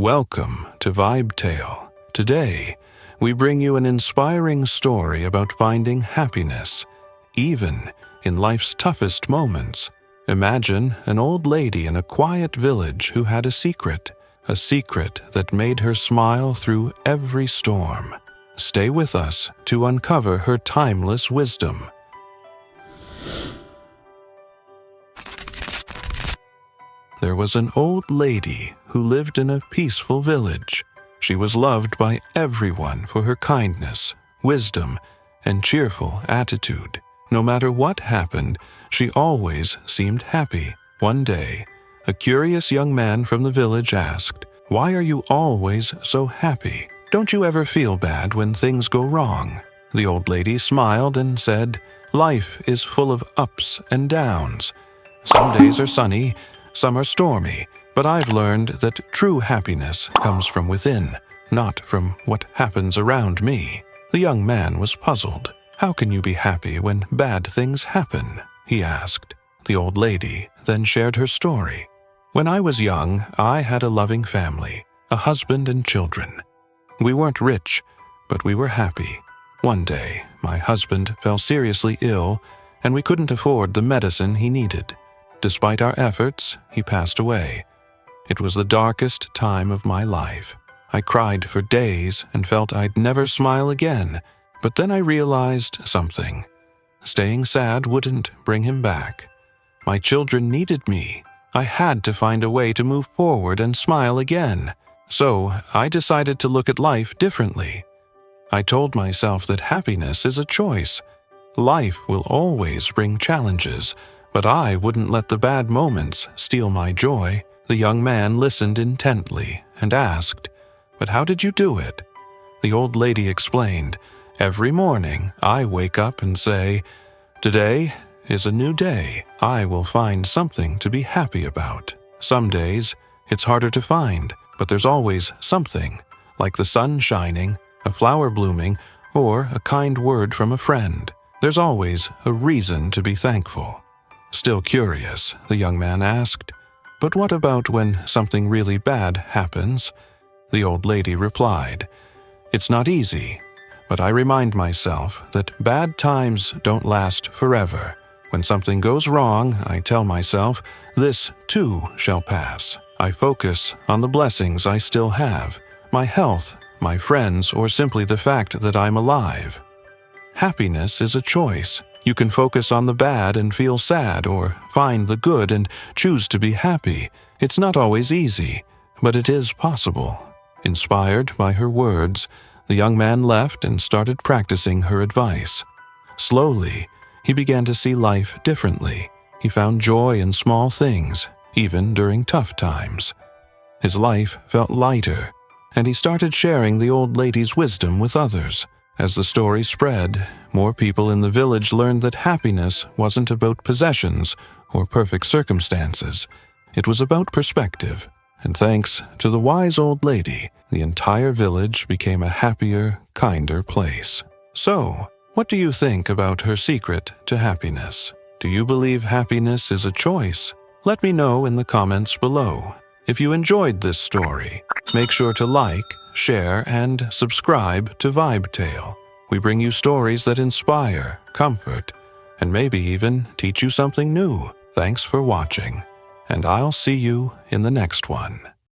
Welcome to Vibe Tale. Today, we bring you an inspiring story about finding happiness, even in life's toughest moments. Imagine an old lady in a quiet village who had a secret that made her smile through every storm. Stay with us to uncover her timeless wisdom. There was an old lady who lived in a peaceful village. She was loved by everyone for her kindness, wisdom, and cheerful attitude. No matter what happened, she always seemed happy. One day, a curious young man from the village asked, "Why are you always so happy? Don't you ever feel bad when things go wrong?" The old lady smiled and said, "Life is full of ups and downs. Some days are sunny, some are stormy, but I've learned that true happiness comes from within, not from what happens around me." The young man was puzzled. "How can you be happy when bad things happen?" he asked. The old lady then shared her story. "When I was young, I had a loving family, a husband and children. We weren't rich, but we were happy. One day, my husband fell seriously ill, and we couldn't afford the medicine he needed. Despite our efforts, he passed away. It was the darkest time of my life. I cried for days and felt I'd never smile again, but then I realized something. Staying sad wouldn't bring him back. My children needed me. I had to find a way to move forward and smile again. So I decided to look at life differently. I told myself that happiness is a choice. Life will always bring challenges, but I wouldn't let the bad moments steal my joy." The young man listened intently and asked, "But how did you do it?" The old lady explained, "Every morning I wake up and say, 'Today is a new day. I will find something to be happy about.' Some days it's harder to find, but there's always something, like the sun shining, a flower blooming, or a kind word from a friend. There's always a reason to be thankful." Still curious, the young man asked, "But what about when something really bad happens?" The old lady replied, "It's not easy, but I remind myself that bad times don't last forever. When something goes wrong, I tell myself, this too shall pass. I focus on the blessings I still have, my health, my friends, or simply the fact that I'm alive." Happiness is a choice. You can focus on the bad and feel sad, or find the good and choose to be happy. It's not always easy, but it is possible. Inspired by her words, the young man left and started practicing her advice. Slowly, he began to see life differently. He found joy in small things, even during tough times. His life felt lighter, and he started sharing the old lady's wisdom with others. As the story spread, more people in the village learned that happiness wasn't about possessions or perfect circumstances. It was about perspective. And thanks to the wise old lady, the entire village became a happier, kinder place. So, what do you think about her secret to happiness? Do you believe happiness is a choice? Let me know in the comments below. If you enjoyed this story, make sure to like, share, and subscribe to Vibe Tale. We bring you stories that inspire, comfort, and maybe even teach you something new. Thanks for watching, and I'll see you in the next one.